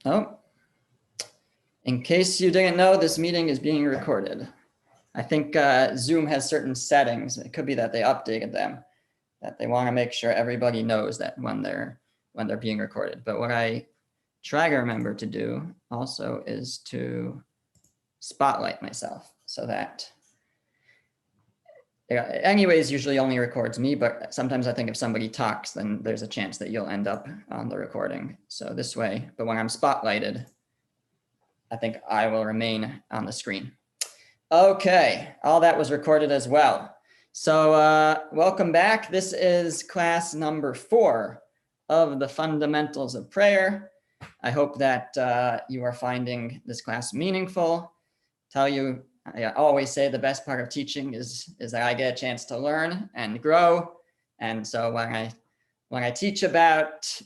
Oh, in case you didn't know, this meeting is being recorded. I think Zoom has certain settings. It could be that they updated them, that they want to make sure everybody knows that when they're being recorded. But what I try to remember to do also is to spotlight myself so that anyways usually only records me, but sometimes I think if somebody talks, then there's a chance that you'll end up on the recording. So this way, but when I'm spotlighted, I think I will remain on the screen. Okay, all that was recorded as well. So welcome back. This is class number 4 of the fundamentals of prayer. I hope that you are finding this class meaningful. I always say the best part of teaching is that I get a chance to learn and grow. And so when I teach about,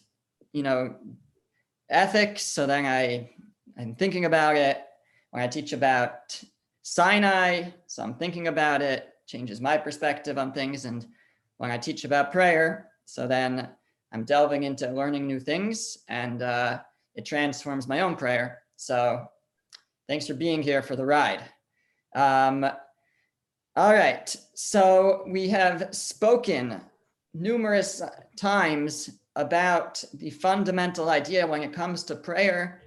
ethics, so then I'm thinking about it. When I teach about Sinai, so I'm thinking about it, changes my perspective on things. And when I teach about prayer, so then I'm delving into learning new things, and it transforms my own prayer. So thanks for being here for the ride. All right, so we have spoken numerous times about the fundamental idea when it comes to prayer,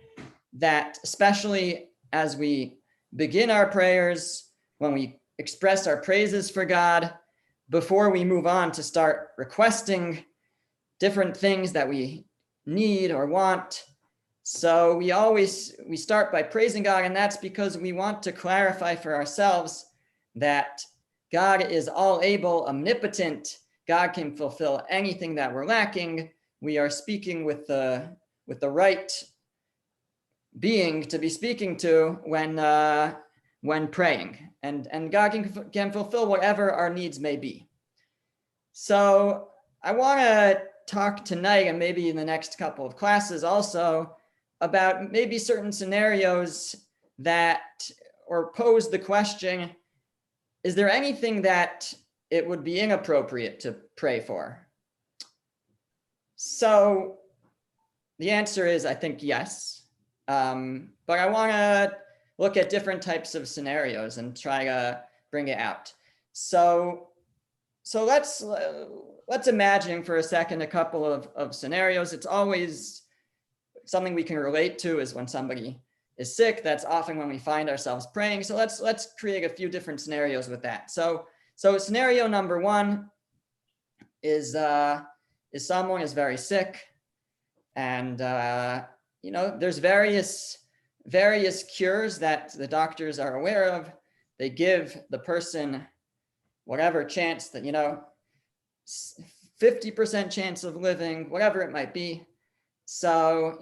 that especially as we begin our prayers, when we express our praises for God, before we move on to start requesting different things that we need or want. So we start by praising God, and that's because we want to clarify for ourselves that God is all able, omnipotent. God can fulfill anything that we're lacking. We are speaking with the right being to be speaking to when praying, and God can fulfill whatever our needs may be. So I want to talk tonight, and maybe in the next couple of classes also, about maybe certain scenarios that, or pose the question, is there anything that it would be inappropriate to pray for? So the answer is, I think, yes. But I want to look at different types of scenarios and try to bring it out. So let's imagine for a second a couple of scenarios. It's always something we can relate to is when somebody is sick. That's often when we find ourselves praying. So let's create a few different scenarios with that. So scenario number 1 is someone is very sick, and there's various cures that the doctors are aware of. They give the person whatever chance that 50% chance of living, whatever it might be. So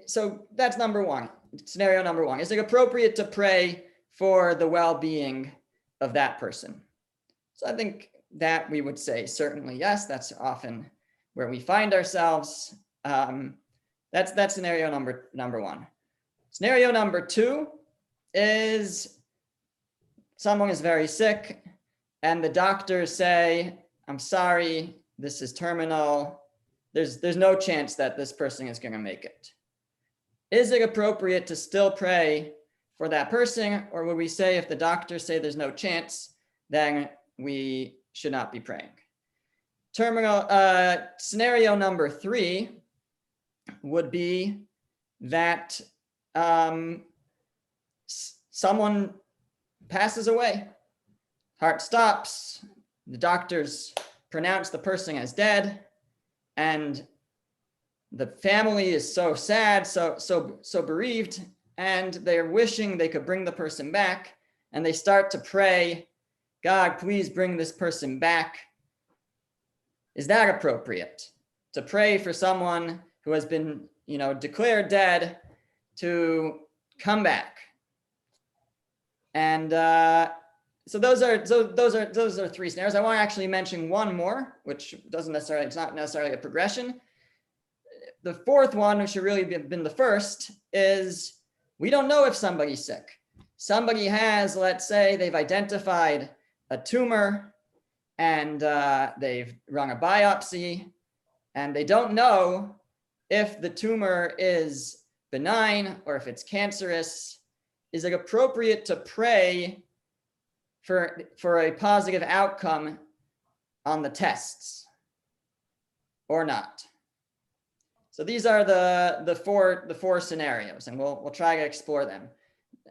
so that's number 1. Scenario number 1: is it appropriate to pray for the well-being of that person? So I think that we would say certainly yes. That's often where we find ourselves. That's scenario number 1. Scenario number 2 is someone is very sick, and the doctors say, "I'm sorry, this is terminal. There's no chance that this person is going to make it." Is it appropriate to still pray for that person, or would we say if the doctors say there's no chance, then we should not be praying? Scenario number 3 would be that someone passes away, heart stops, the doctors pronounce the person as dead, and the family is so sad, so bereaved, and they're wishing they could bring the person back, and they start to pray, "God, please bring this person back." Is that appropriate to pray for someone who has been, declared dead to come back? And so those are 3 scenarios. I want to actually mention one more, which it's not necessarily a progression. The 4th one, which should really have been the first, is we don't know if somebody's sick. Somebody has, let's say, they've identified a tumor, and they've run a biopsy, and they don't know if the tumor is benign or if it's cancerous, is it appropriate to pray for a positive outcome on the tests or not? So these are the four scenarios, and we'll try to explore them.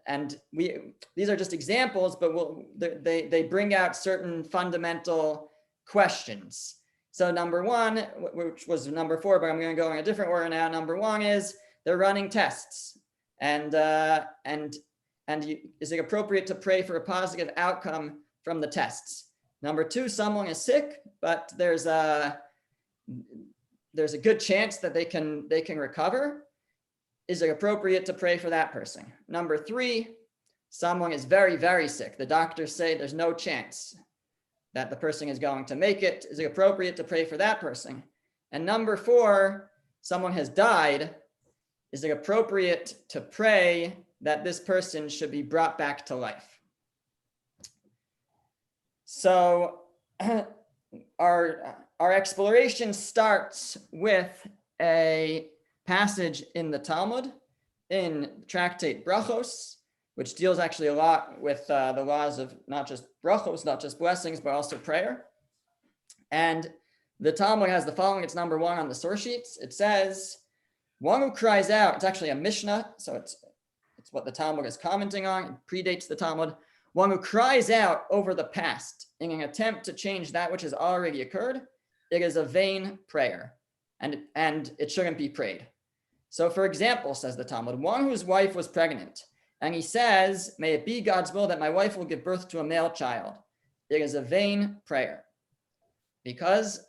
And these are just examples, but they bring out certain fundamental questions. So number one, which was number 4, but I'm going to go in a different order now. Number 1 is they're running tests, and is it appropriate to pray for a positive outcome from the tests? Number 2, someone is sick, but there's a good chance that they can recover. Is it appropriate to pray for that person? Number 3, someone is very, very sick. The doctors say there's no chance that the person is going to make it. Is it appropriate to pray for that person? And number 4, someone has died. Is it appropriate to pray that this person should be brought back to life? So our exploration starts with a passage in the Talmud, in Tractate Brachos, which deals actually a lot with the laws of not just brachos, not just blessings, but also prayer. And the Talmud has the following. It's number 1 on the source sheets. It says, one who cries out, it's actually a Mishnah, so it's what the Talmud is commenting on. It predates the Talmud. One who cries out over the past in an attempt to change that which has already occurred, it is a vain prayer, and it shouldn't be prayed. So for example, says the Talmud, one whose wife was pregnant, and he says, may it be God's will that my wife will give birth to a male child. It is a vain prayer, because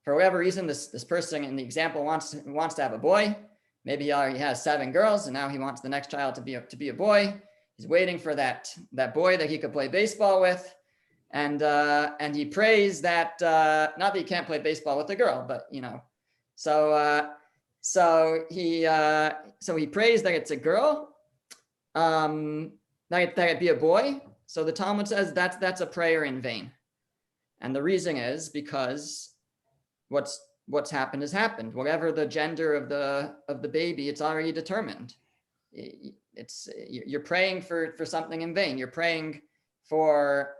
for whatever reason, this person in the example wants to have a boy. Maybe he already has 7 girls, and now he wants the next child to be a boy. He's waiting for that boy that he could play baseball with, and he prays that not that he can't play baseball with a girl, but so he prays that it's a girl, that it be a boy. So the Talmud says that's a prayer in vain, and the reason is because what's happened has happened. Whatever the gender of the baby, it's already determined. You're praying for something in vain. You're praying for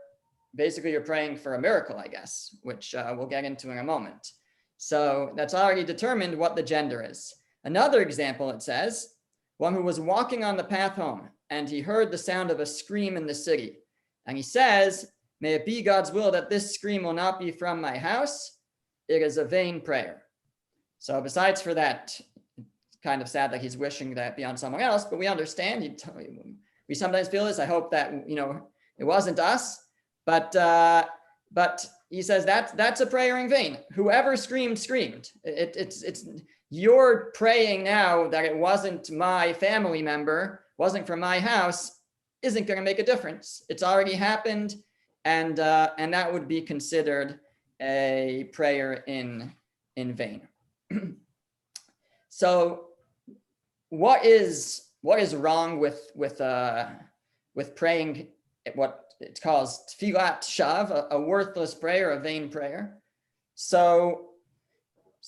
a miracle, I guess, which we'll get into in a moment. So that's already determined what the gender is. Another example, it says, one who was walking on the path home, and he heard the sound of a scream in the city. And he says, may it be God's will that this scream will not be from my house. It is a vain prayer. So besides for that, kind of sad that he's wishing that be on someone else, but we understand. We sometimes feel this. I hope that it wasn't us, but he says that's a prayer in vain. Whoever screamed. It's you're praying now that it wasn't my family member, wasn't from my house, isn't going to make a difference. It's already happened, and that would be considered a prayer in vain. So what is wrong with praying what it calls tfilat shav, a worthless prayer, a vain prayer? So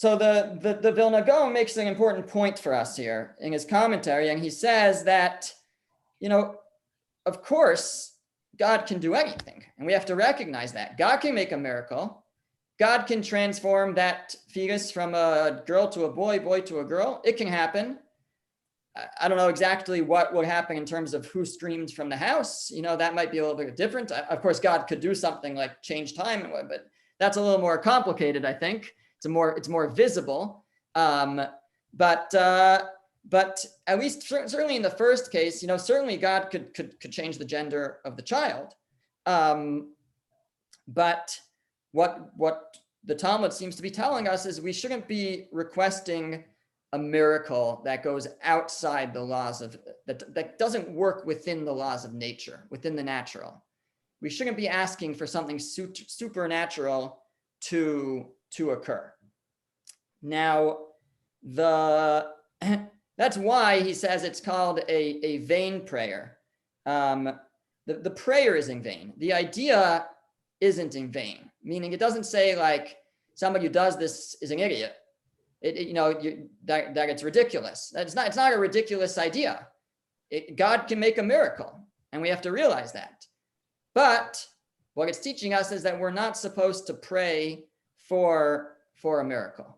the Vilna Gaon makes an important point for us here in his commentary, and he says that, of course, God can do anything, and we have to recognize that. God can make a miracle. God can transform that fetus from a girl to a boy, boy to a girl. It can happen. I don't know exactly what will happen in terms of who screamed from the house. That might be a little bit different. Of course, God could do something like change time, but that's a little more complicated, I think. It's more visible. But at least certainly in the first case, certainly God could change the gender of the child. But what the Talmud seems to be telling us is we shouldn't be requesting a miracle that goes outside the laws of that doesn't work within the laws of nature, within the natural. We shouldn't be asking for something supernatural to occur. Now, that's why he says it's called a vain prayer. The prayer is in vain. The idea isn't in vain, meaning it doesn't say like somebody who does this is an idiot. that it's ridiculous. It's not a ridiculous idea. God can make a miracle, and we have to realize that. But what it's teaching us is that we're not supposed to pray for a miracle.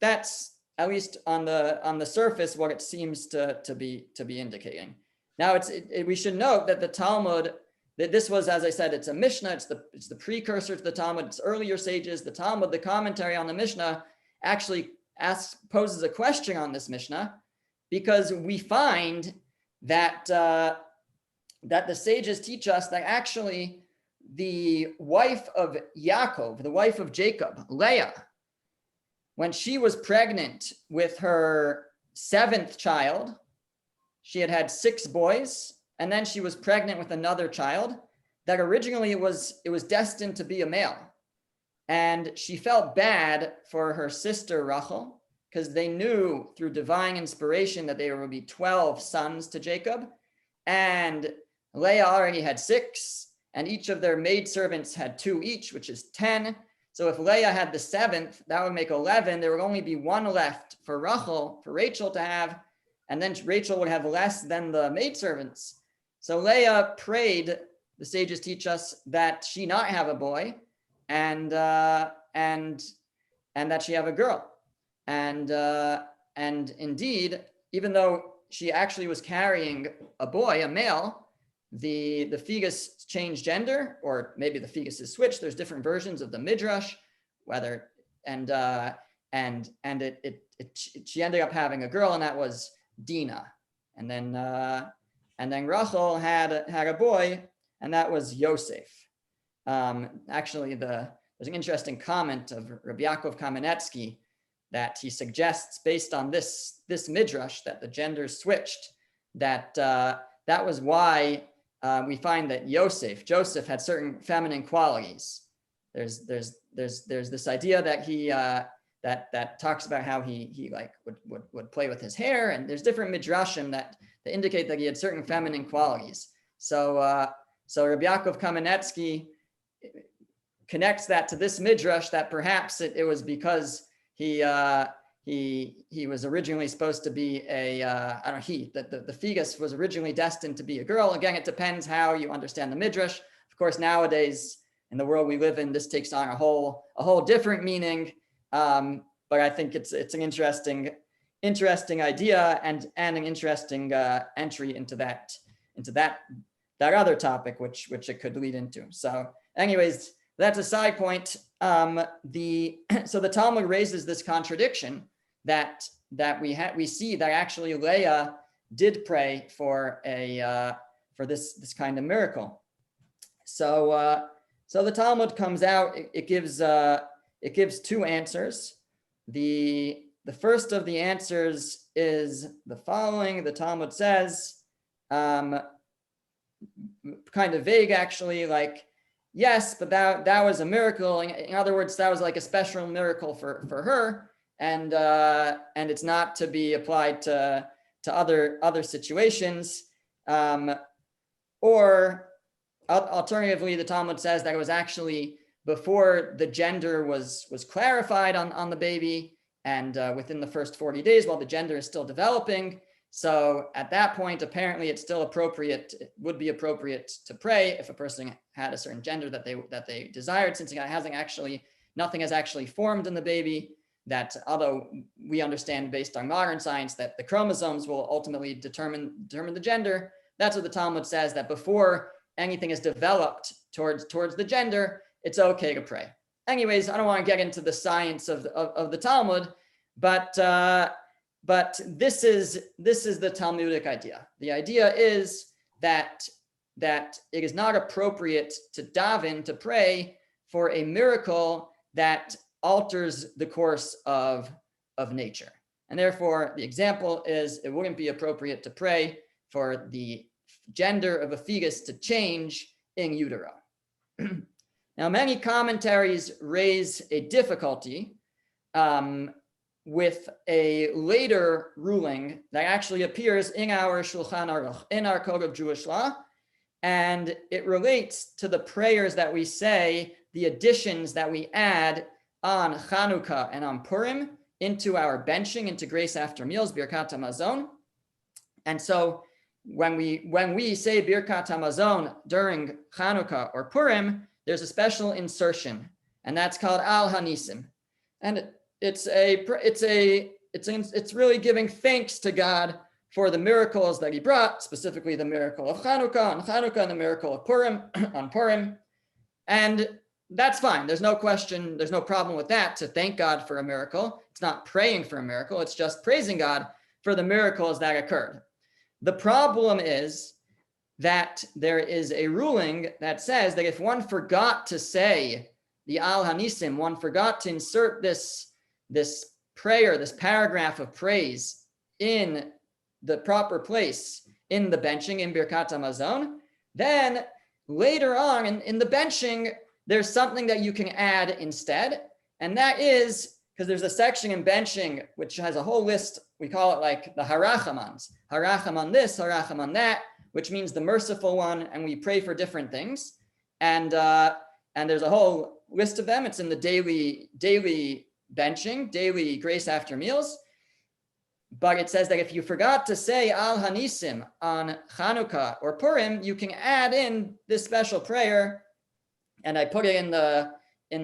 That's, at least on the surface, what it seems to be indicating. Now, we should note that the Talmud, that this was, as I said, it's a Mishnah. It's the precursor to the Talmud. It's earlier sages. The Talmud, the commentary on the Mishnah, actually poses a question on this Mishnah, because we find that that the sages teach us that actually the wife of Yaakov, the wife of Jacob, Leah, when she was pregnant with her 7th child, she had 6 boys, and then she was pregnant with another child that originally it was destined to be a male. And she felt bad for her sister Rachel, because they knew through divine inspiration that there would be 12 sons to Jacob. And Leah already had 6, and each of their maidservants had 2 each, which is 10. So if Leah had the 7th, that would make 11. There would only be 1 left for Rachel to have, and then Rachel would have less than the maidservants. So Leah prayed, the sages teach us, that she not have a boy, and that she have a girl. And indeed, even though she actually was carrying a boy, a male, the fetus changed gender, or maybe the fetus is switched. There's different versions of the midrash, she ended up having a girl, and that was Dinah. And then Rachel had a boy, and that was Yosef. Actually, there's an interesting comment of Rabbi Yaakov Kamenetsky that he suggests, based on this midrash, that the genders switched, that was why we find that Joseph had certain feminine qualities. There's this idea that he that talks about how he like would play with his hair, and there's different midrashim that indicate that he had certain feminine qualities. So Rabbi Yaakov Kamenetsky connects that to this midrash, that perhaps it was because he was originally supposed to be the fetus was originally destined to be a girl. Again, it depends how you understand the midrash. Of course, nowadays in the world we live in, this takes on a whole different meaning. But I think it's an interesting idea and an interesting entry into that other topic, which it could lead into. So, anyways, that's a side point. So the Talmud raises this contradiction that we see that actually Leah did pray for this kind of miracle. So the Talmud comes out. It gives 2 answers. The first of the answers is the following. The Talmud says, kind of vague actually, like, yes, but that was a miracle. In other words, that was like a special miracle for her, and it's not to be applied to other situations. Or alternatively, the Talmud says that it was actually before the gender was clarified on the baby, and within the first 40 days, while the gender is still developing. So at that point, apparently it's still appropriate, it would be appropriate to pray if a person had a certain gender that they desired, since nothing has actually formed in the baby, that although we understand based on modern science that the chromosomes will ultimately determine the gender, that's what the Talmud says, that before anything is developed towards the gender, it's okay to pray. Anyways, I don't want to get into the science of the Talmud, but this is the Talmudic idea. The idea is that it is not appropriate to daven, to pray for a miracle that alters the course of nature. And therefore, the example is it wouldn't be appropriate to pray for the gender of a fetus to change in utero. Now, many commentaries raise a difficulty with a later ruling that actually appears in our Shulchan Aruch, in our Code of Jewish Law, and it relates to the prayers that we say, the additions that we add on Chanukah and on Purim into our benching, into grace after meals, Birkat HaMazon. And so when we say Birkat HaMazon during Chanukah or Purim, there's a special insertion, and that's called Al Hanisim. And it's really giving thanks to God for the miracles that he brought, specifically the miracle of Chanukah on Chanukah and the miracle of Purim on Purim. And that's fine. There's no question. There's no problem with that, to thank God for a miracle. It's not praying for a miracle. It's just praising God for the miracles that occurred. The problem is that there is a ruling that says that if one forgot to say the Al Hanisim, one forgot to insert this prayer, this paragraph of praise in the proper place in the benching in Birkat HaMazon, then later on in the benching, there's something that you can add instead. And that is, because there's a section in benching which has a whole list, we call it like the Harachamans. Harachaman this, Harachaman that, which means the merciful one, and we pray for different things. And there's a whole list of them. It's in the daily benching, daily grace after meals. But it says that if you forgot to say Al Hanisim on Chanukah or Purim, you can add in this special prayer. And I put it in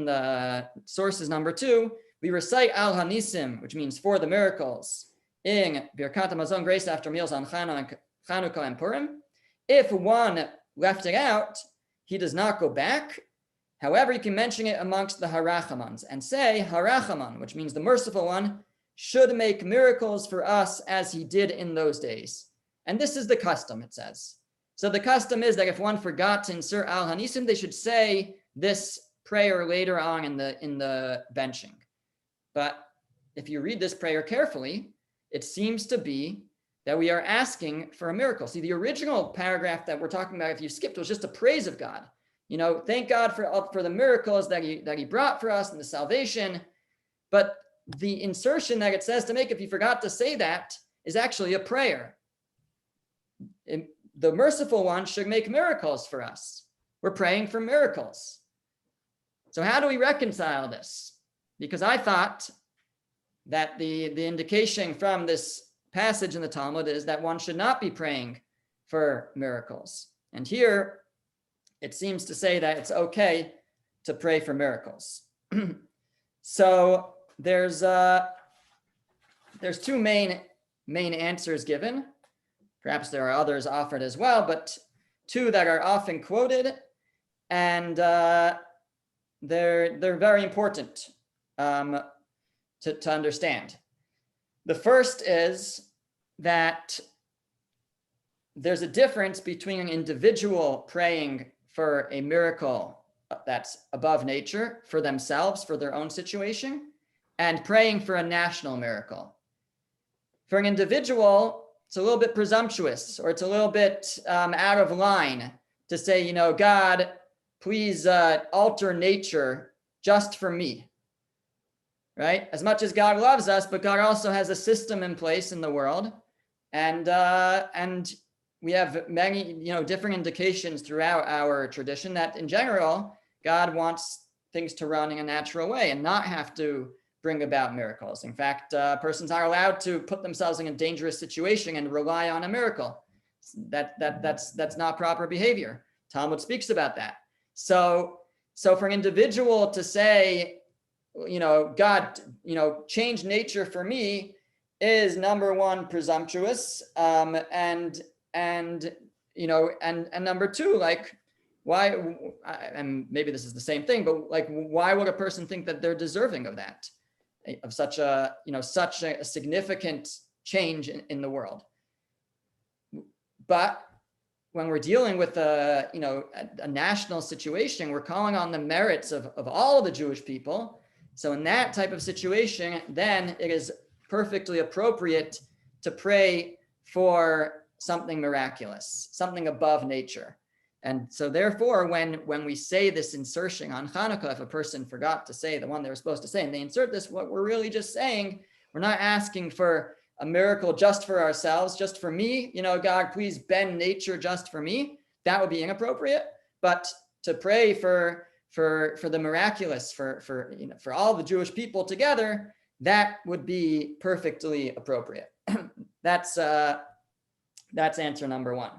the sources number 2. We recite Al Hanisim, which means for the miracles, in Birkat HaMazon, grace after meals on Chanukah and Purim. If one left it out, he does not go back. However, you can mention it amongst the Harachamans and say Harachaman, which means the merciful one, should make miracles for us as he did in those days. And this is the custom, it says. So the custom is that if one forgot to insert Al Hanisim, they should say this prayer later on in the benching. But if you read this prayer carefully, it seems to be that we are asking for a miracle. See, the original paragraph that we're talking about, if you skipped, was just a praise of God. You know, thank God for the miracles that he brought for us and the salvation. But the insertion that it says to make, if you forgot to say that, is actually a prayer. The merciful one should make miracles for us. We're praying for miracles. So how do we reconcile this? Because I thought that the indication from this passage in the Talmud is that one should not be praying for miracles. And here it seems to say that it's okay to pray for miracles. So there's 2 main answers given. Perhaps there are others offered as well, but 2 that are often quoted, and they're very important to understand. The first is that there's a difference between an individual praying for a miracle that's above nature for themselves, for their own situation, and praying for a national miracle. For an individual, it's a little bit presumptuous, or it's a little bit out of line to say, you know, God, please alter nature just for me, right? As much as God loves us, but God also has a system in place in the world, and we have many, different indications throughout our tradition that in general, God wants things to run in a natural way and not have to bring about miracles. In fact, persons are allowed to put themselves in a dangerous situation and rely on a miracle. That's not proper behavior. Talmud speaks about that. So for an individual to say, God, change nature for me is number one, presumptuous, and number two, like, why, and maybe this is the same thing, but like, why would a person think that they're deserving of that, of such a significant change in the world? But when we're dealing with a national situation, we're calling on the merits of all of the Jewish people. So in that type of situation, then it is perfectly appropriate to pray for something miraculous, something above nature. And so therefore, when we say this insertion on Hanukkah, if a person forgot to say the one they were supposed to say, and they insert this, what we're really just saying, we're not asking for a miracle just for ourselves, just for me, God, please bend nature just for me. That would be inappropriate. But to pray for the miraculous, for all the Jewish people together, that would be perfectly appropriate. That's answer number one.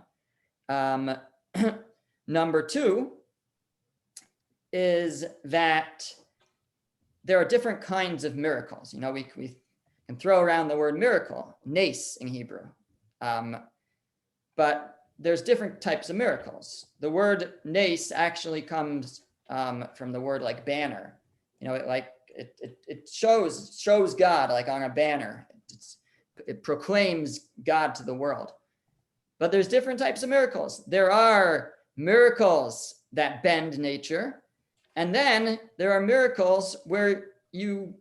Number two is that there are different kinds of miracles. You know, we can throw around the word miracle, nes in Hebrew, but there's different types of miracles. The word nes actually comes from the word like banner. You know, it shows God like on a banner. It proclaims God to the world. But there's different types of miracles. There are miracles that bend nature, and then there are miracles where you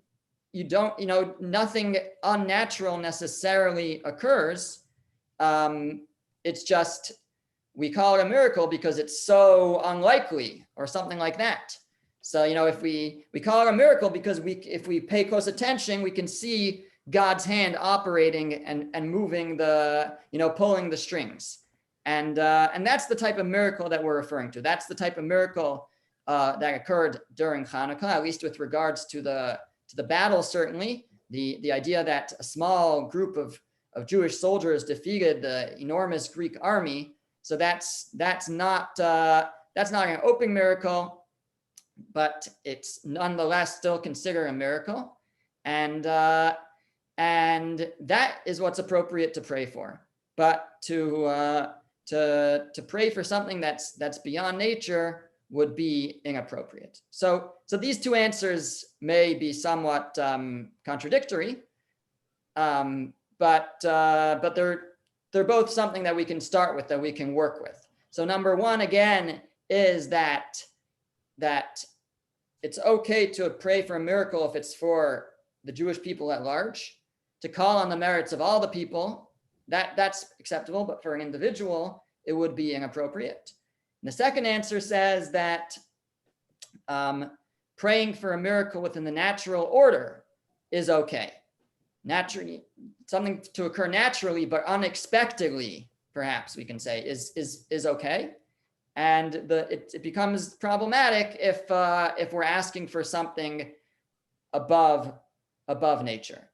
don't, you know, nothing unnatural necessarily occurs. It's just, we call it a miracle because it's so unlikely or something like that. So, you know, if we call it a miracle because if we pay close attention, we can see God's hand operating and moving the, you know, pulling the strings. And that's the type of miracle that we're referring to. That's the type of miracle that occurred during Hanukkah, at least with regards to the battle, certainly. The idea that a small group of Jewish soldiers defeated the enormous Greek army. So that's not an open miracle, but it's nonetheless still considered a miracle. And that is what's appropriate to pray for. But to pray for something that's beyond nature would be inappropriate. So these two answers may be somewhat contradictory, but they're both something that we can start with, that we can work with. So number one, again, is that it's okay to pray for a miracle if it's for the Jewish people at large. To call on the merits of all the people, that's acceptable, but for an individual, it would be inappropriate. And the second answer says that praying for a miracle within the natural order is okay. Naturally, something to occur naturally, but unexpectedly, perhaps we can say, is okay. And it becomes problematic if we're asking for something above nature.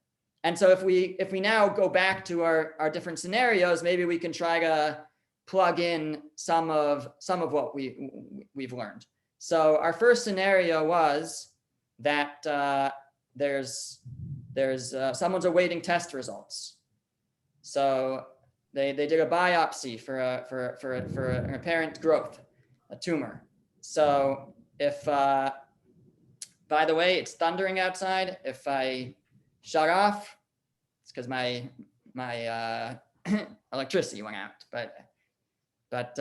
And so if we now go back to our different scenarios, maybe we can try to plug in some of what we've learned. So our first scenario was that there's someone's awaiting test results. So they did a biopsy for an apparent growth, a tumor. So if by the way, it's thundering outside. If I shut off, it's because my electricity went out. But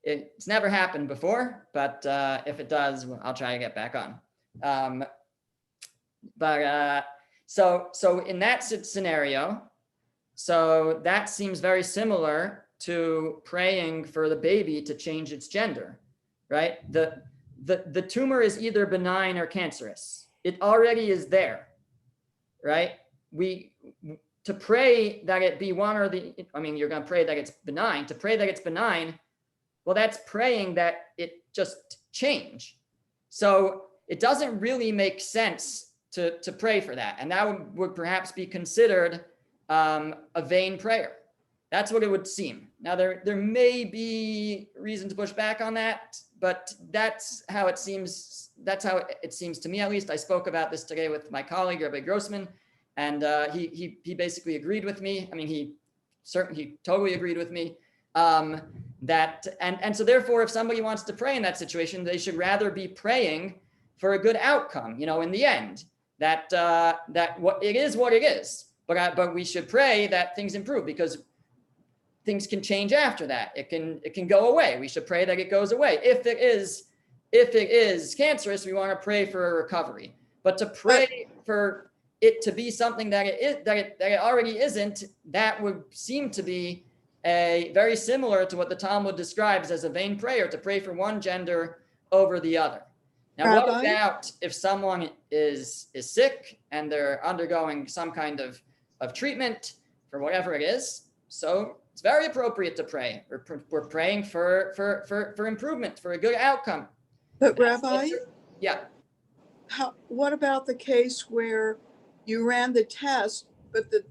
it's never happened before. But if it does, I'll try to get back on. So in that scenario, so that seems very similar to praying for the baby to change its gender, right? The tumor is either benign or cancerous. It already is there, right? To pray that it be one or the, I mean, you're going to pray that it's benign. To pray that it's benign, well, that's praying that it just change. So it doesn't really make sense to pray for that. And that would perhaps be considered a vain prayer. That's what it would seem. Now, there may be reason to push back on that, but that's how it seems. That's how it seems to me, at least. I spoke about this today with my colleague, Rabbi Grossman, and he basically agreed with me. I mean, he totally agreed with me. And so therefore, if somebody wants to pray in that situation, they should rather be praying for a good outcome, in the end, that what it is, but we should pray that things improve, because things can change after that. It can go away. We should pray that it goes away. If it is cancerous, we want to pray for a recovery. But to pray for it to be something that it already isn't, that would seem to be a very similar to what the Talmud describes as a vain prayer, to pray for one gender over the other. Now, Rabbi? What about if someone is sick and they're undergoing some kind of treatment for whatever it is? So it's very appropriate to pray. We're praying for improvement, for a good outcome. But Rabbi? Yeah. What about the case where you ran the test, but the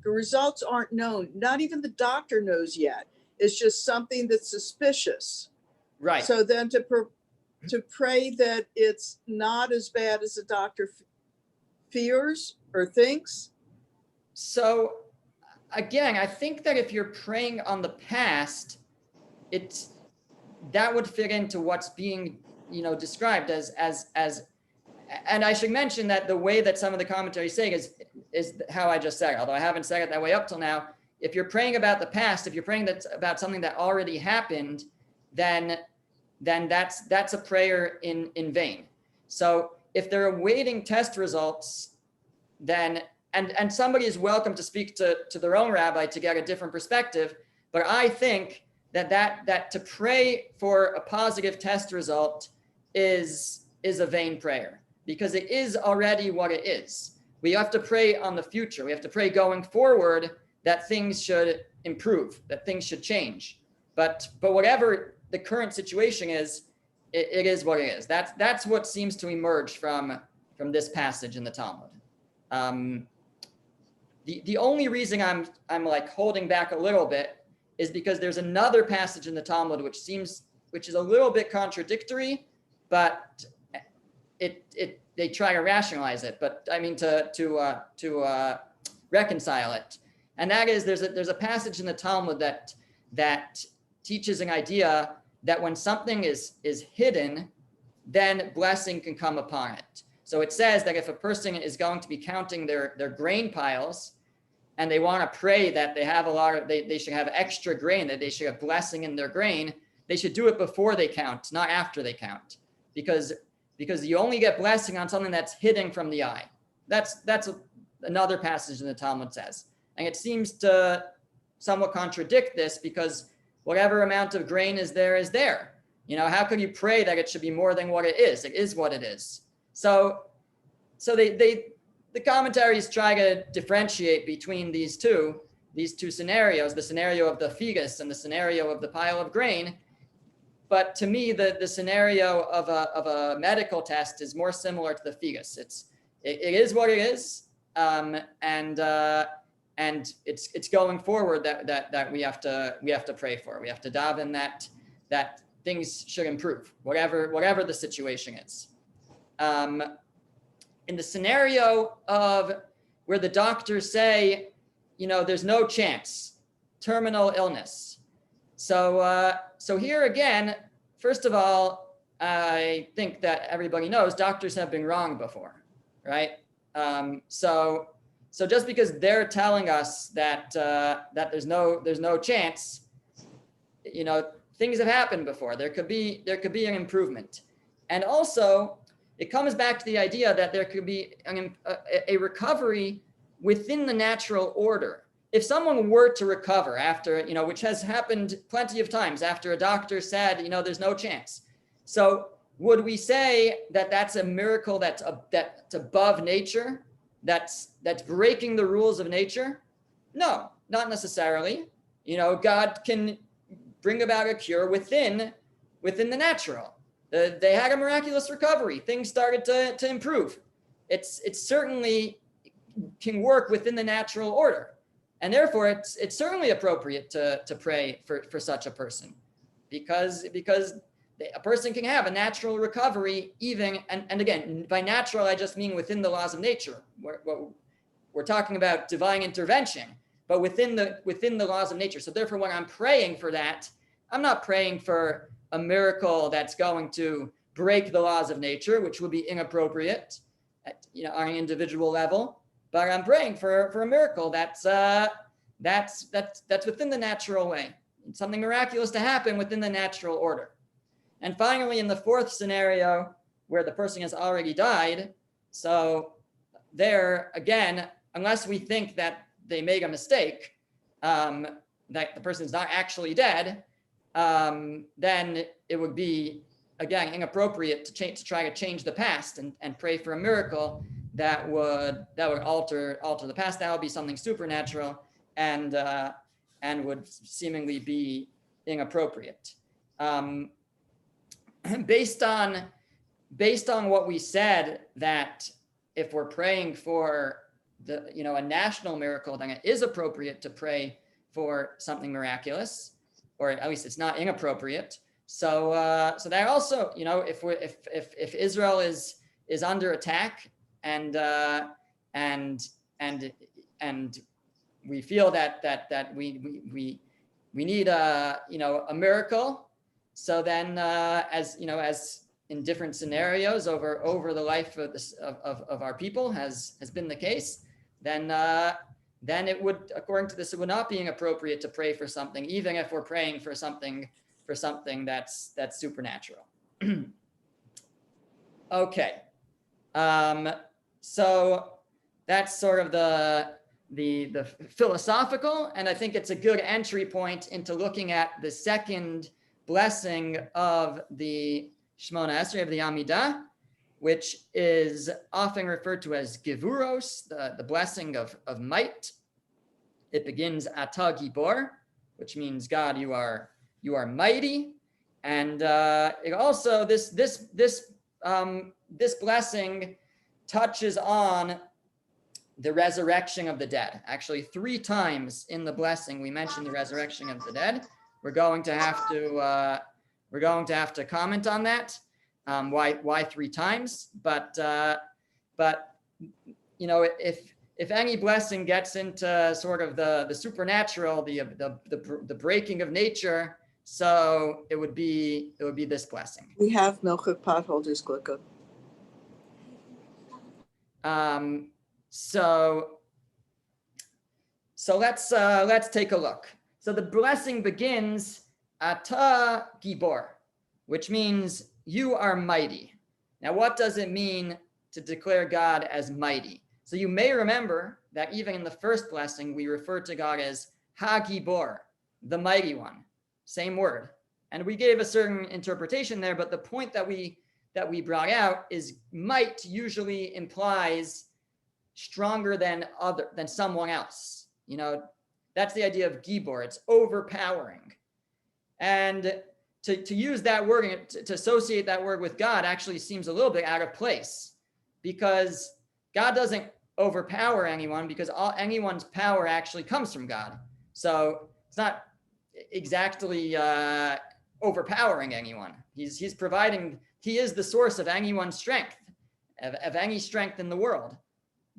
results aren't known. Not even the doctor knows yet. It's just something that's suspicious. Right. So then to pray that it's not as bad as the doctor fears or thinks. So again, I think that if you're praying on the past, that would fit into what's being, described as, and I should mention that the way that some of the commentaries say is how I just said it, although I haven't said it that way up till now. If you're praying about the past, if you're praying about something that already happened, then that's a prayer in vain. So if they're awaiting test results, then and somebody is welcome to speak to their own rabbi to get a different perspective. But I think that to pray for a positive test result is a vain prayer, because it is already what it is. We have to pray on the future. We have to pray going forward that things should improve, that things should change. But whatever the current situation is, it is what it is. That's what seems to emerge from this passage in the Talmud. The only reason I'm like holding back a little bit is because there's another passage in the Talmud which is a little bit contradictory, but they try to rationalize it, but I mean to reconcile it. And that is there's a passage in the Talmud that teaches an idea that when something is hidden, then blessing can come upon it. So it says that if a person is going to be counting their grain piles, and they want to pray that they have they should have extra grain, that they should have blessing in their grain, they should do it before they count, not after they count, because you only get blessing on something that's hidden from the eye. That's another passage in the Talmud says, and it seems to somewhat contradict this, because whatever amount of grain is there is there. How can you pray that it should be more than what it is? It is what it is. So the commentaries try to differentiate between these two scenarios, the scenario of the fetus and the scenario of the pile of grain. But to me, the scenario of a medical test is more similar to the fetus. It is what it is, and it's going forward that we have to pray for. We have to daven that things should improve, whatever the situation is. In the scenario of where the doctors say, there's no chance, terminal illness. So here again, first of all, I think that everybody knows doctors have been wrong before, right? So just because they're telling us that there's no chance, things have happened before. There could be an improvement, and also it comes back to the idea that there could be a recovery within the natural order. If someone were to recover after, which has happened plenty of times, after a doctor said, there's no chance. So would we say that that's a miracle that's above nature, that's breaking the rules of nature? No, not necessarily. God can bring about a cure within the natural. They had a miraculous recovery. Things started to improve. It's certainly can work within the natural order, and therefore it's certainly appropriate to pray for such a person, because a person can have a natural recovery even, and again, by natural I just mean within the laws of nature. We're talking about divine intervention, but within the laws of nature. So therefore, when I'm praying for that, I'm not praying for a miracle that's going to break the laws of nature, which would be inappropriate on an individual level. But I'm praying for a miracle that's within the natural way, something miraculous to happen within the natural order. And finally, in the fourth scenario, where the person has already died, so there again, unless we think that they made a mistake, that the person is not actually dead, then it would be, again, inappropriate to try to change the past and pray for a miracle that would alter the past. That would be something supernatural and would seemingly be inappropriate. Based on what we said, that if we're praying for a national miracle, then it is appropriate to pray for something miraculous, or at least it's not inappropriate. So that also, if Israel is under attack, and we feel that we need a miracle. So then, as in different scenarios over the life of our people has been the case, then it would, according to this, it would not be inappropriate to pray for something, even if we're praying for something that's supernatural. Okay, so that's sort of the philosophical, and I think it's a good entry point into looking at the second blessing of the Shemona Esrei, of the Amidah, which is often referred to as Gevuros, the blessing of might. It begins Ata Gibor, which means God, you are mighty, and it also this blessing touches on the resurrection of the dead. Actually, 3 times in the blessing we mention the resurrection of the dead. We're going to have to comment on that. Why 3 times? But if any blessing gets into sort of the supernatural, the breaking of nature, so it would be this blessing. We have Milchuk Potholders Glucka. So let's take a look. So the blessing begins Ata Gibor, which means you are mighty. Now, what does it mean to declare God as mighty? So you may remember that even in the first blessing, we refer to God as Ha Gibor, the mighty one, same word. And we gave a certain interpretation there, but the point that we brought out is might usually implies stronger than someone else. That's the idea of Gibor. It's overpowering. And to use that word, to associate that word with God, actually seems a little bit out of place, because God doesn't overpower anyone, because anyone's power actually comes from God. So it's not exactly overpowering anyone. He's providing. He is the source of anyone's strength, of any strength in the world.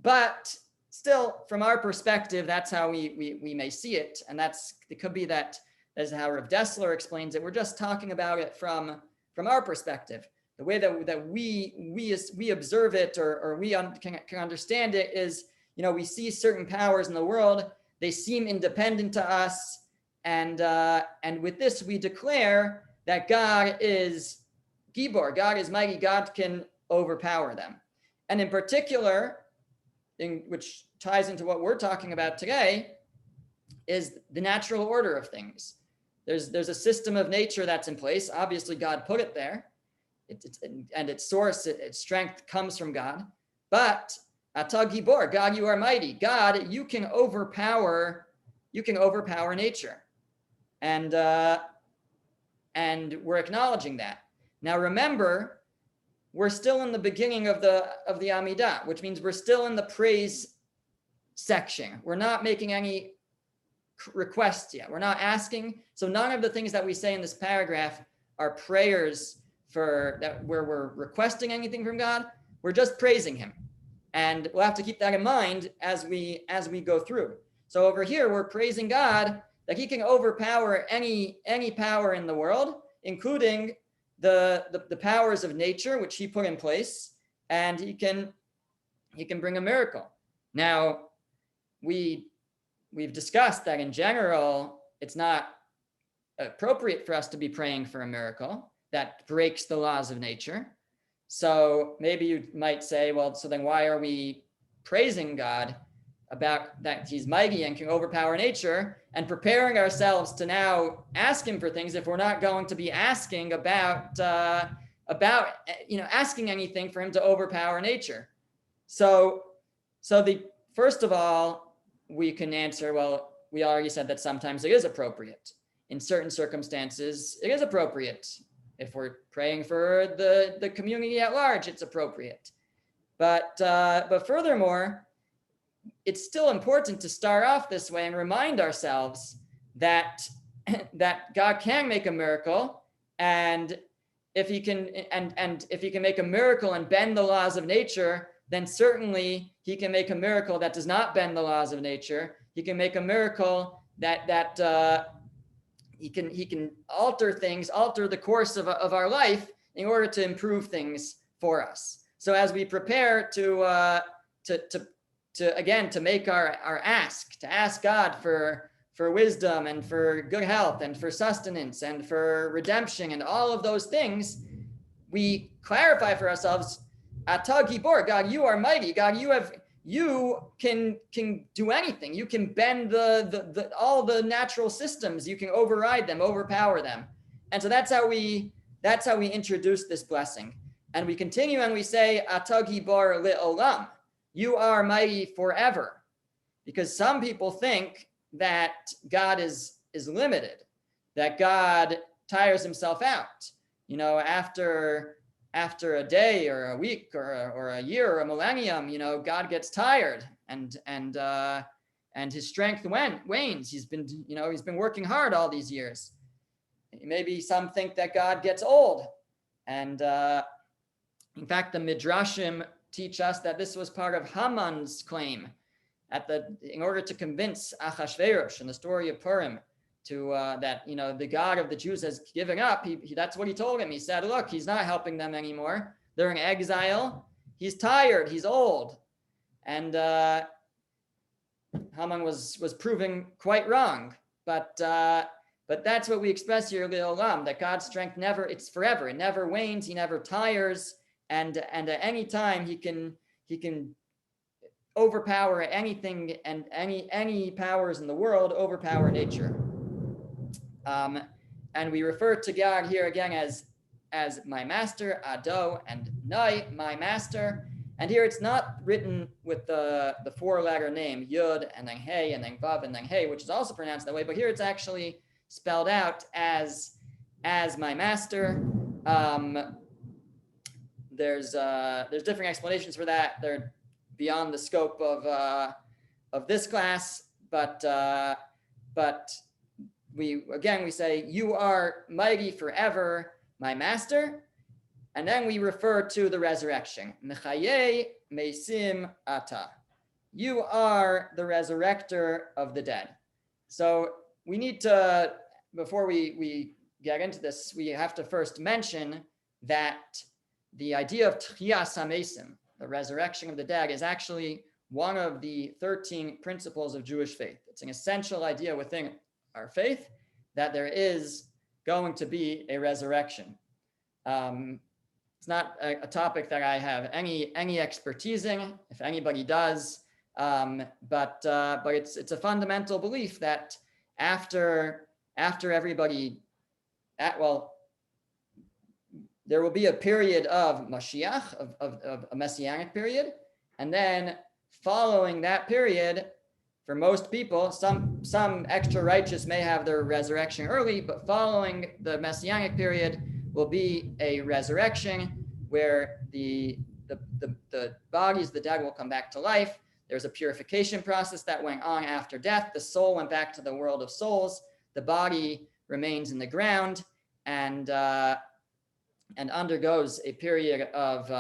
But still, from our perspective, that's how we may see it, and it could be that as how Rav Dessler explains it. We're just talking about it from our perspective. The way that we observe it, or we can understand it, is we see certain powers in the world. They seem independent to us, and with this we declare that God is Gibor. God is mighty. God can overpower them, and in particular, which ties into what we're talking about today, is the natural order of things. There's a system of nature that's in place. Obviously, God put it there, and its source, its strength comes from God. But Ata Gibor, God, you are mighty. God, you can overpower nature, and we're acknowledging that. Now, remember, we're still in the beginning of the Amidah, which means we're still in the praise section. We're not making any requests yet. We're not asking. So none of the things that we say in this paragraph are prayers for that where we're requesting anything from God. We're just praising him. And we'll have to keep that in mind as we go through. So over here, we're praising God that he can overpower any power in the world, including the powers of nature, which he put in place, and he can bring a miracle. Now, we've discussed that in general, it's not appropriate for us to be praying for a miracle that breaks the laws of nature. So maybe you might say, well, so then why are we praising God about that he's mighty and can overpower nature, and preparing ourselves to now ask him for things if we're not going to be asking about asking anything for him to overpower nature? So first of all, we can answer, well, we already said that sometimes it is appropriate. In certain circumstances, it is appropriate. If we're praying for the community at large, it's appropriate. But furthermore, it's still important to start off this way and remind ourselves that that God can make a miracle, and if he can and if he can make a miracle and bend the laws of nature, then certainly he can make a miracle that does not bend the laws of nature. He can make a miracle that he can alter things, alter the course of our life in order to improve things for us. So as we prepare to again to make our ask, to ask God for wisdom and for good health and for sustenance and for redemption and all of those things, we clarify for ourselves, Ata Gibor, God, you are mighty. God, you can do anything. You can bend the all the natural systems. You can override them, overpower them. And so that's how we introduce this blessing. And we continue and we say, Ata Gibor le'olam, you are mighty forever. Because some people think that God is limited, that God tires himself out. You know, after a day or a week or a year or a millennium, you know, God gets tired and his strength wanes. He's been working hard all these years. Maybe some think that God gets old. And in fact, the Midrashim teach us that this was part of Haman's claim in order to convince Achashverosh in the story of Purim to that, you know, the God of the Jews has given up. That's what he told him. He said, look, he's not helping them anymore. They're in exile. He's tired. He's old. And Haman was proving quite wrong. But that's what we express here, Le'olam, that God's strength it's forever. It never wanes. He never tires. And at any time he can overpower anything, and any powers in the world overpower nature. And we refer to God here again as my master, Ado, and Nai, my master. And here it's not written with the four-letter name, Yud, and then Hey, and then Vav, and then Hey, which is also pronounced that way, but here it's actually spelled out as my master. There's different explanations for that. They're beyond the scope of this class, but we say, you are mighty forever, my master. And then we refer to the resurrection. Mechaye mesim ata. You are the resurrector of the dead. So we need to, before we get into this, we have to first mention that the idea of Tchiyas HaMesim, the resurrection of the dead, is actually one of the 13 principles of Jewish faith. It's an essential idea within our faith that there is going to be a resurrection. It's not a topic that I have any expertise in, if anybody does, but it's a fundamental belief that after everybody, there will be a period of Mashiach, of a messianic period, and then following that period, for most people, some extra righteous may have their resurrection early, but following the messianic period will be a resurrection where the bodies of the dead will come back to life. There's a purification process that went on after death. The soul went back to the world of souls. The body remains in the ground and undergoes a period of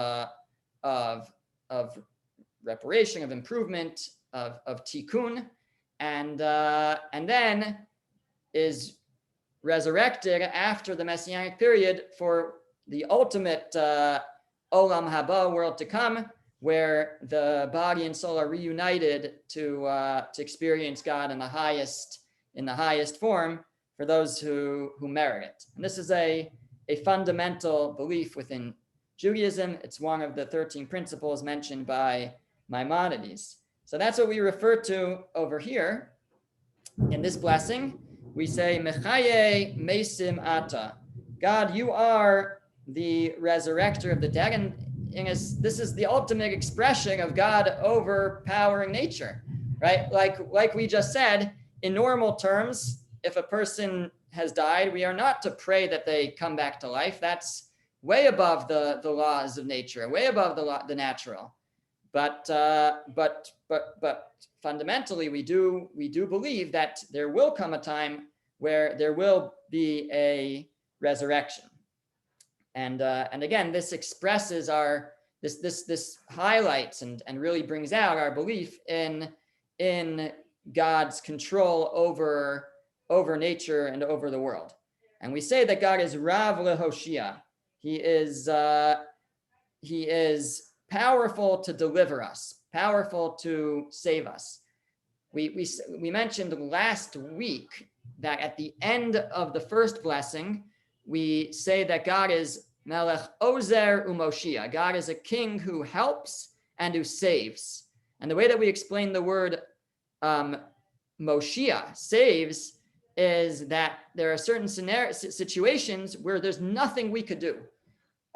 reparation, of improvement, of tikkun, and then is resurrected after the messianic period for the ultimate olam haba, world to come, where the body and soul are reunited to experience God in the highest form for those who merit it. And this is a fundamental belief within Judaism. It's one of the 13 principles mentioned by Maimonides. So that's what we refer to over here in this blessing. We say, Mechaye Mesim Ata. God, you are the resurrector of the dead. And this is the ultimate expression of God overpowering nature, right? Like we just said, in normal terms, if a person has died, we are not to pray that they come back to life. That's way above the laws of nature, way above the natural. But fundamentally, we do believe that there will come a time where there will be a resurrection. And again, this expresses this highlights and really brings out our belief in God's control over nature and over the world. And we say that God is Rav Lehoshia. He is powerful to deliver us, powerful to save us. We mentioned last week that at the end of the first blessing, we say that God is Melech Ozer Umoshia. God is a king who helps and who saves. And the way that we explain the word Moshia, saves, is that there are certain situations where there's nothing we could do.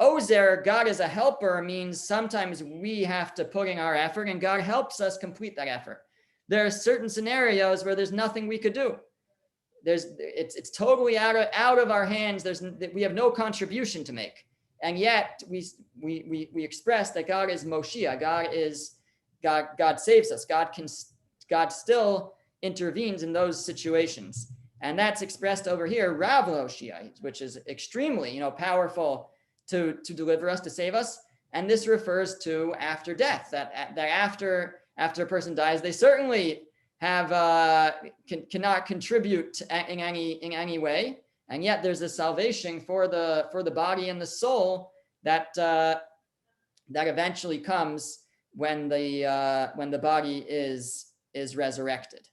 Ozer, God is a helper, means sometimes we have to put in our effort and God helps us complete that effort. There are certain scenarios where there's nothing we could do. It's totally out of our hands. We have no contribution to make. And yet we express that God is Moshia. God saves us. God still intervenes in those situations. And that's expressed over here, Rav Lehoshia, which is extremely, powerful to deliver us, to save us. And this refers to after death, that after a person dies, they certainly cannot contribute in any way. And yet there's a salvation for the body and the soul that eventually comes when the body is resurrected.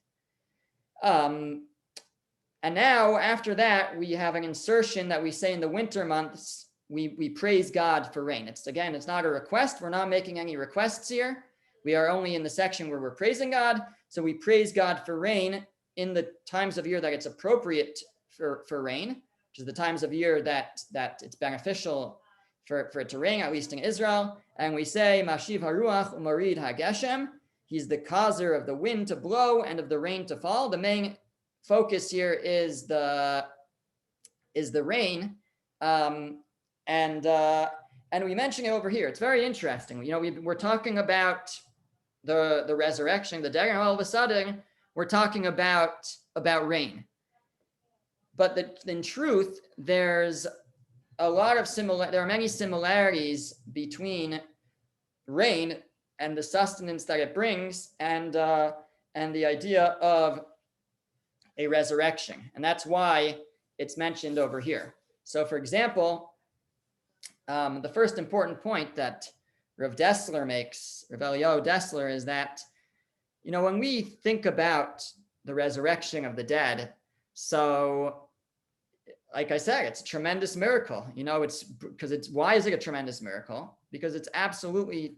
And now after that, we have an insertion that we say in the winter months, we praise God for rain. It's not a request. We're not making any requests here. We are only in the section where we're praising God. So we praise God for rain in the times of year that it's appropriate for rain, which is the times of year that it's beneficial for it to rain, at least in Israel. And we say, Mashiv haruach umarid hageshem. He's the causer of the wind to blow and of the rain to fall. The main focus here is the rain. And we mention it over here. It's very interesting. We're talking about the resurrection of the dead, and all of a sudden we're talking about rain. But in truth, there's there are many similarities between rain and the sustenance that it brings and the idea of a resurrection. And that's why it's mentioned over here. So for example, the first important point that Rav Dessler makes, Rav Eliyahu Dessler, is that, when we think about the resurrection of the dead, so like I said, it's a tremendous miracle. Why is it a tremendous miracle? Because it's absolutely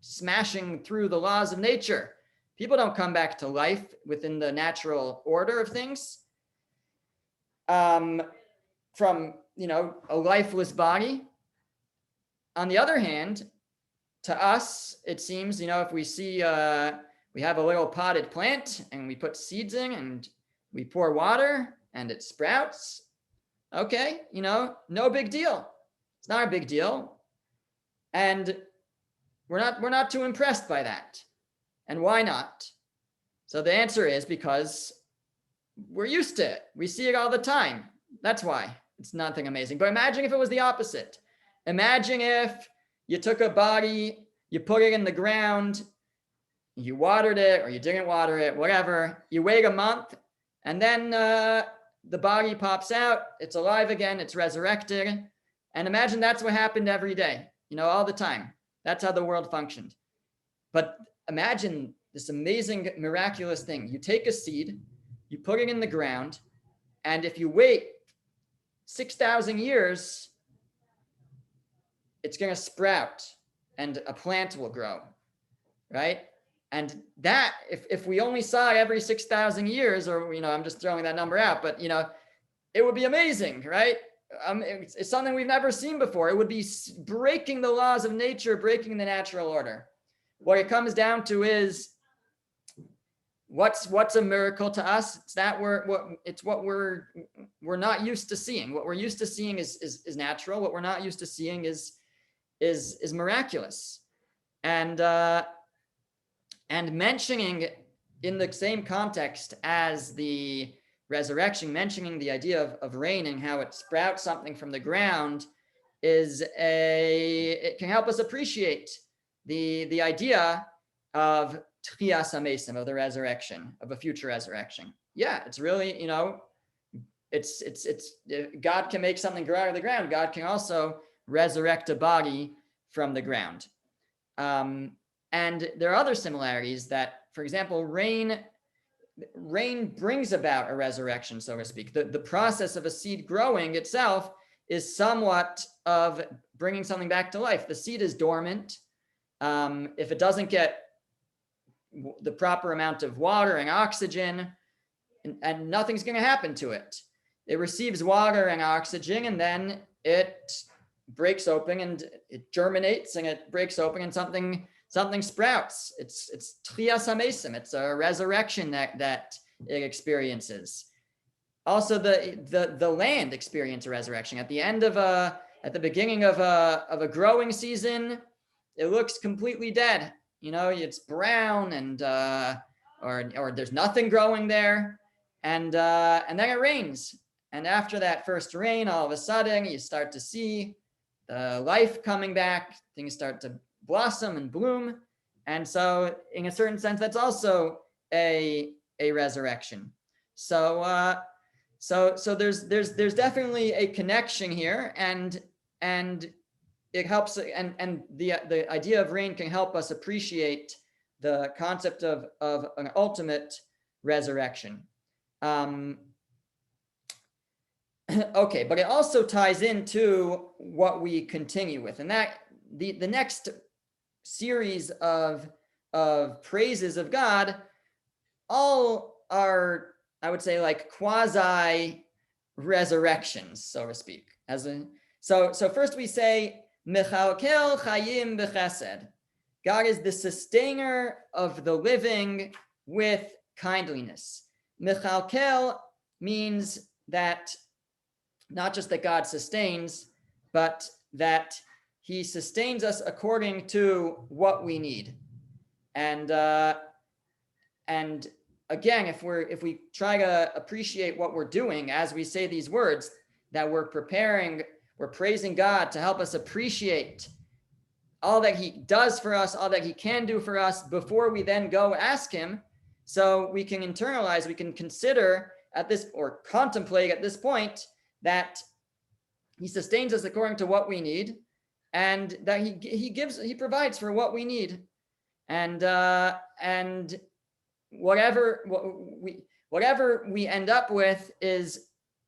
smashing through the laws of nature. People don't come back to life within the natural order of things. From, a lifeless body. On the other hand, to us, it seems, if we see, we have a little potted plant and we put seeds in and we pour water and it sprouts. Okay, no big deal. It's not a big deal. And we're not too impressed by that. And why not? So the answer is because we're used to it. We see it all the time. That's why it's nothing amazing. But imagine if it was the opposite. Imagine if you took a body, you put it in the ground, you watered it or you didn't water it, whatever. You wait a month and then the body pops out. It's alive again. It's resurrected. And imagine that's what happened every day, all the time. That's how the world functioned. But imagine this amazing, miraculous thing. You take a seed, you put it in the ground, and if you wait 6,000 years, it's going to sprout and a plant will grow, right? And that, if we only saw it every 6,000 years, or, I'm just throwing that number out, but, it would be amazing, right? It's something we've never seen before. It would be breaking the laws of nature, breaking the natural order. What it comes down to is what's a miracle to us? It's what we're not used to seeing. What we're used to seeing is natural. What we're not used to seeing is miraculous. And And mentioning in the same context as the resurrection, mentioning the idea of rain and how it sprouts something from the ground it can help us appreciate the idea of Tchias HaMesim, of the resurrection, of a future resurrection. Yeah, it's really, it's God can make something grow out of the ground. God can also resurrect a body from the ground. And there are other similarities that, for example, rain brings about a resurrection, so to speak. The process of a seed growing itself is somewhat of bringing something back to life. The seed is dormant. If it doesn't get the proper amount of water and oxygen, and nothing's going to happen to it. It receives water and oxygen, and then it breaks open and it germinates and it breaks open and something sprouts. It's Tchias HaMesim. It's a resurrection that it experiences. Also, the land experiences a resurrection. At the beginning of a growing season, it looks completely dead. It's brown and or there's nothing growing there, and then it rains. And after that first rain, all of a sudden you start to see the life coming back. Things start to blossom and bloom, and so in a certain sense, that's also a resurrection. So there's definitely a connection here, and it helps, and the idea of rain can help us appreciate the concept of an ultimate resurrection. Okay, but it also ties into what we continue with, and that the next series of praises of God all are, I would say, like quasi resurrections, so to speak. So first we say Mechalkel Chayim B'Chesed. God is the sustainer of the living with kindliness. Mechalkel means that not just that God sustains, but that he sustains us according to what we need. And again, if we try to appreciate what we're doing as we say these words, that we're praising God to help us appreciate all that he does for us, all that he can do for us before we then go ask him. So we can internalize, we can consider or contemplate at this point that he sustains us according to what we need, and that he provides for what we need, and whatever we end up with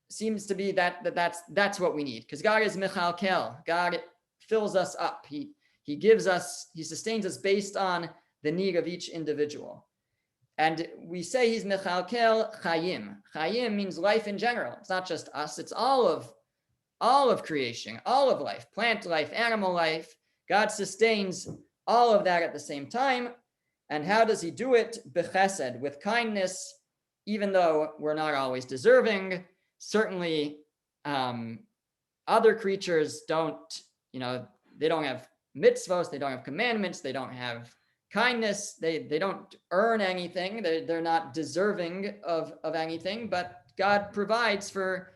seems to be that's what we need, because God is Mechalkel. God fills us up. He gives us, he sustains us based on the need of each individual. And we say he's Mechalkel Chayim. Chayim means life in general. It's not just us, it's all of creation, all of life, plant life, animal life. God sustains all of that at the same time. And how does he do it? B'chesed, with kindness, even though we're not always deserving. Certainly, other creatures don't, they don't have mitzvos, they don't have commandments, they don't have kindness, they don't earn anything, they're not deserving of anything, but God provides for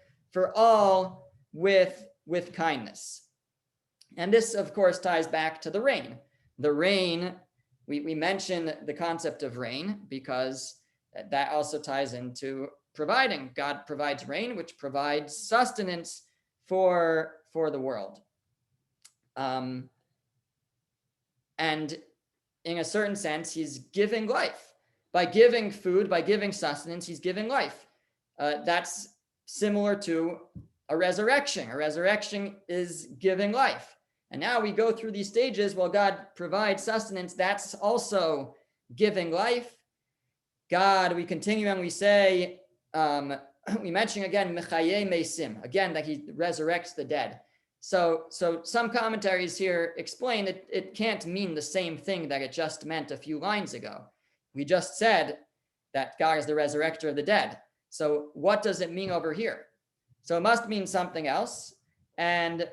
all with kindness. And this, of course, ties back to the rain. The rain, we mention the concept of rain because that also ties into providing. God provides rain, which provides sustenance for the world. And in a certain sense, he's giving life. By giving food, by giving sustenance, he's giving life. That's similar to a resurrection. A resurrection is giving life. And now we go through these stages. Well, God provides sustenance. That's also giving life. God, we continue and we say, we mention again, Mechaye Mesim, again, that he resurrects the dead. So some commentaries here explain that it can't mean the same thing that it just meant a few lines ago. We just said that God is the resurrector of the dead. So what does it mean over here? So it must mean something else. And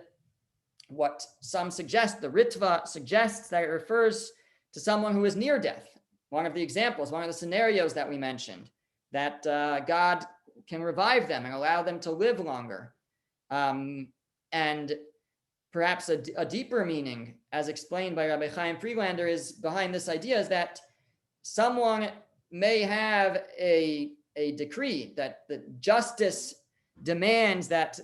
what some suggest, the Ritva suggests that it refers to someone who is near death. one of the examples, one of the scenarios that we mentioned, that God can revive them and allow them to live longer. And perhaps a deeper meaning, as explained by Rabbi Chaim Friedlander, is behind this idea is that someone may have a decree that the justice demands that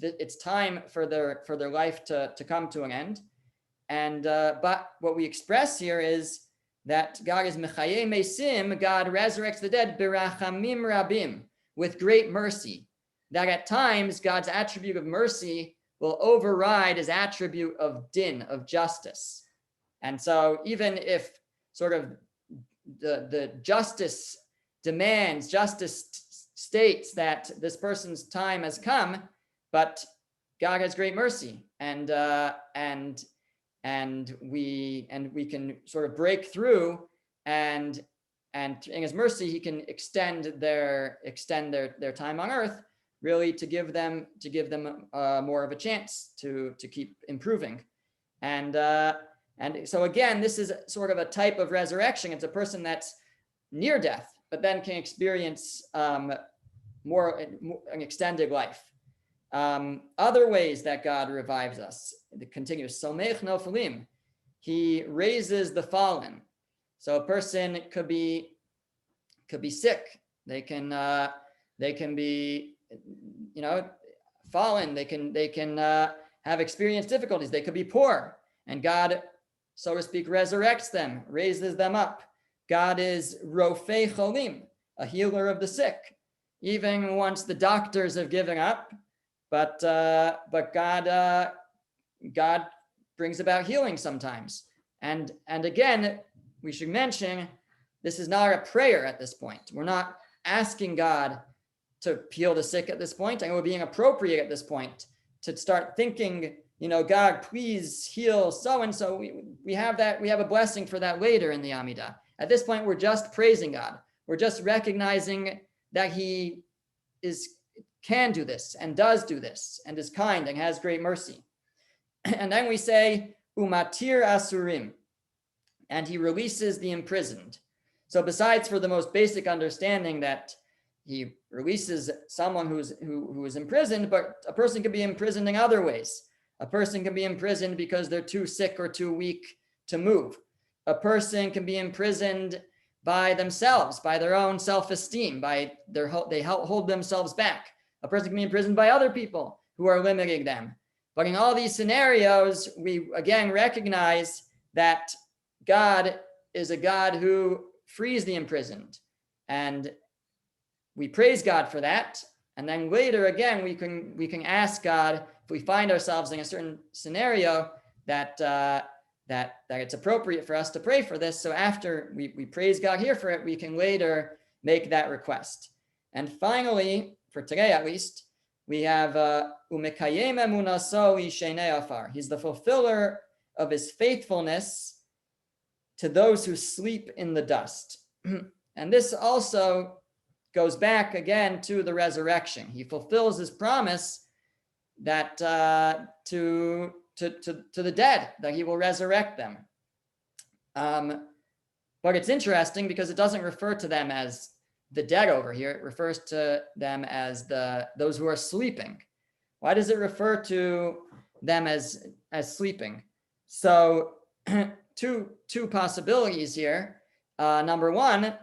it's time for their life to come to an end. And but what we express here is that God is Mechaye Mesim, God resurrects the dead, Birachamim Rabim, with great mercy. That at times God's attribute of mercy will override his attribute of din, of justice. And so even if sort of the justice demands, justice states that this person's time has come, but God has great mercy, and we can sort of break through, and in his mercy he can extend their time on earth, really to give them more of a chance to keep improving. And so again, this is sort of a type of resurrection. It's a person that's near death, but then can experience more an extended life. Other ways that God revives us, it continues, Somech Nofalim, he raises the fallen. So a person could be sick. They can be, fallen. They can have experienced difficulties. They could be poor, and God, so to speak, resurrects them, raises them up. God is Rofei Cholim, a healer of the sick, even once the doctors have given up. But God brings about healing sometimes. And again, we should mention, this is not a prayer at this point. We're not asking God to heal the sick at this point, and we're being appropriate at this point to start thinking, God, please heal so-and-so. We have a blessing for that later in the Amidah. At this point, we're just praising God. We're just recognizing that he can do this and does do this and is kind and has great mercy. And then we say, Umatir Asurim, and he releases the imprisoned. So besides for the most basic understanding that he releases someone who is imprisoned, but a person can be imprisoned in other ways. A person can be imprisoned because they're too sick or too weak to move. A person can be imprisoned by themselves, by their own self-esteem, they hold themselves back. A person can be imprisoned by other people who are limiting them. But in all these scenarios, we again recognize that God is a God who frees the imprisoned. And we praise God for that. And then later, again, we can ask God, if we find ourselves in a certain scenario, that it's appropriate for us to pray for this. So after we praise God here for it, we can later make that request. And finally, for today at least, we have Umekayem emunaso ishenei afar. He's the fulfiller of his faithfulness to those who sleep in the dust. And this also goes back again to the resurrection. He fulfills his promise that to the dead, that he will resurrect them. But it's interesting because it doesn't refer to them as the dead over here. It refers to them as those who are sleeping. Why does it refer to them as sleeping? So two possibilities here. Number one,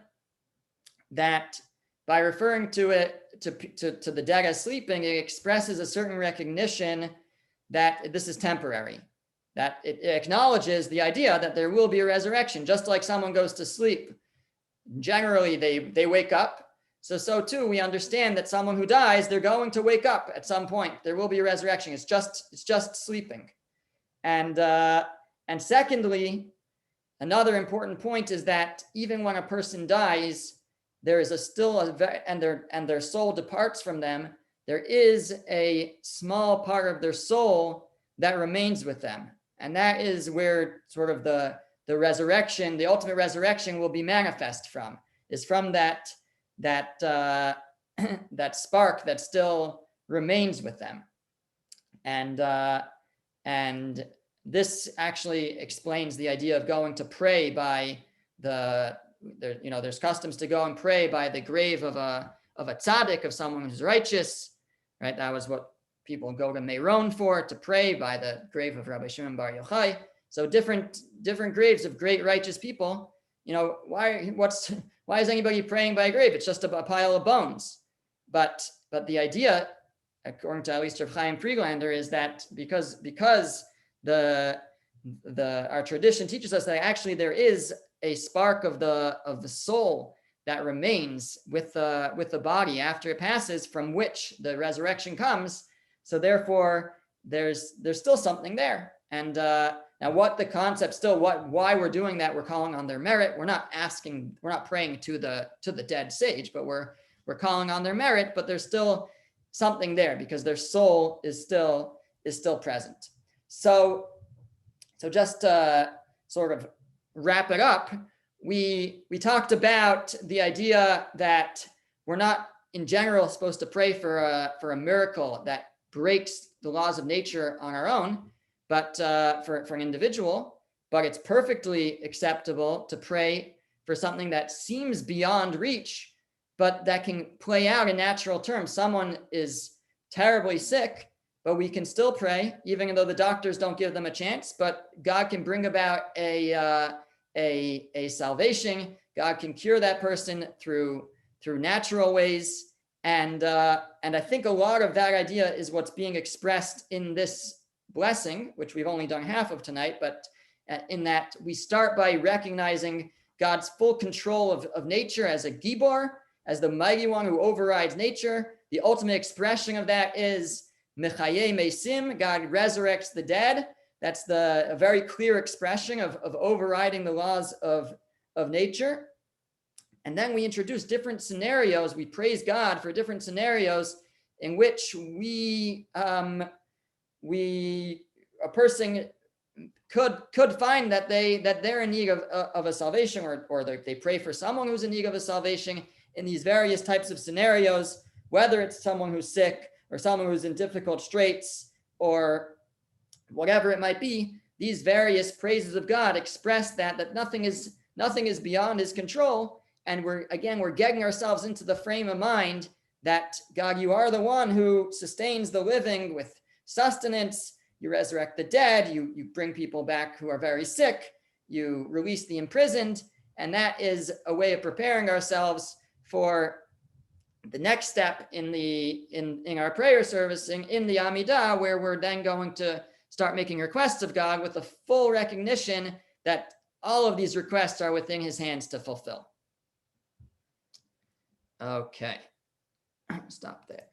that by referring to it to the dead as sleeping, it expresses a certain recognition that this is temporary, that it acknowledges the idea that there will be a resurrection, just like someone goes to sleep. Generally, they wake up. So too, we understand that someone who dies, they're going to wake up at some point. There will be a resurrection. It's just sleeping. And secondly, another important point is that even when a person dies, there is and their soul departs from them, there is a small part of their soul that remains with them. And that is where sort of the resurrection, the ultimate resurrection will be manifest from, is from that spark that still remains with them. And this actually explains the idea of going to pray by there's customs to go and pray by the grave of a tzaddik, of someone who's righteous, right? That was what people go to Meron for, to pray by the grave of Rabbi Shimon Bar Yochai. So different graves of great righteous people. Why is anybody praying by a grave? It's just a pile of bones. But the idea, according to at least Rav Chaim Friedlander, is that because our tradition teaches us that actually there is a spark of the soul that remains with the body after it passes, from which the resurrection comes. So therefore, there's still something there. And now, what the concept still, why we're doing that, we're calling on their merit. We're not praying to the dead sage, but we're calling on their merit. But there's still something there because their soul is still present. So just to sort of wrap it up, we talked about the idea that we're not in general supposed to pray for a miracle that breaks the laws of nature on our own, but for an individual. But it's perfectly acceptable to pray for something that seems beyond reach, but that can play out in natural terms. Someone is terribly sick, but we can still pray, even though the doctors don't give them a chance. But God can bring about a salvation. God can cure that person through natural ways. And I think a lot of that idea is what's being expressed in this blessing, which we've only done half of tonight, but in that we start by recognizing God's full control of nature as a gibor, as the mighty one who overrides nature. The ultimate expression of that is Mechaye Mesim, God resurrects the dead. That's a very clear expression of overriding the laws of nature. And then we introduce different scenarios. We praise God for different scenarios in which a person could find that they're in need of a salvation, or they pray for someone who's in need of a salvation in these various types of scenarios, whether it's someone who's sick or someone who's in difficult straits or whatever it might be. These various praises of God express that nothing is beyond his control. And we're getting ourselves into the frame of mind that, God, you are the one who sustains the living with sustenance. You resurrect the dead. You bring people back who are very sick. You release the imprisoned. And that is a way of preparing ourselves for the next step in our prayer service, in the Amidah, where we're then going to start making requests of God with a full recognition that all of these requests are within his hands to fulfill. Okay, stop there.